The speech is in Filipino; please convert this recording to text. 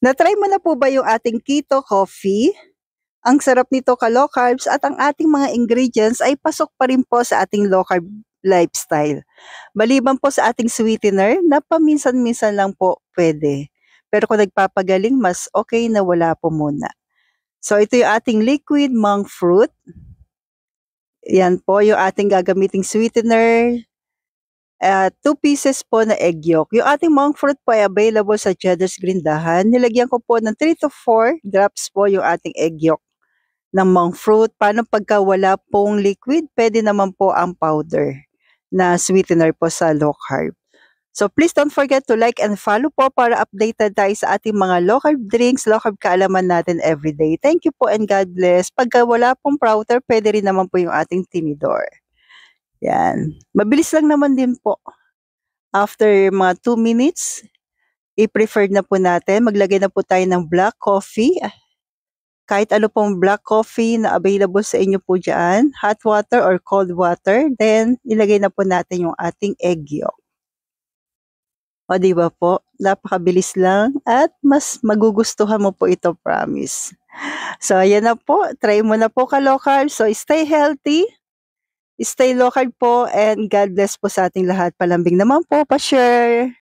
Na-try mo na po ba yung ating keto coffee? Ang sarap nito ka-low carbs at ang ating mga ingredients ay pasok pa rin po sa ating low carb lifestyle. Maliban po sa ating sweetener na paminsan-minsan lang po pwede. Pero kung nagpapagaling, mas okay na wala po muna. So ito yung ating liquid monk fruit. Yan po yung ating gagamiting sweetener. 2 pieces po na egg yolk. Yung ating monk fruit po ay available sa Cheddar's Green Dahan. Nilagyan ko po ng 3 to 4 drops po yung ating egg yolk ng monk fruit. Paano pagka wala pong liquid? Pwede naman po ang powder na sweetener po sa low carb. So please don't forget to like and follow po para updated tayo sa ating mga low carb drinks, low carb kaalaman natin everyday. Thank you po and God bless. Pagka wala pong powder, pwede rin naman po yung ating tinidor. Yan. Mabilis lang naman din po. After mga 2 minutes, i-prefer na po natin. Maglagay na po tayo ng black coffee. Kahit ano pong black coffee na available sa inyo po dyan. Hot water or cold water. Then, ilagay na po natin yung ating egg yolk. O di ba po? Napakabilis lang at mas magugustuhan mo po ito, promise. So, ayan na po. Try mo na po ka-low carb. So, stay healthy. Stay low carb po and God bless po sa ating lahat. Palambing naman po, pa-share.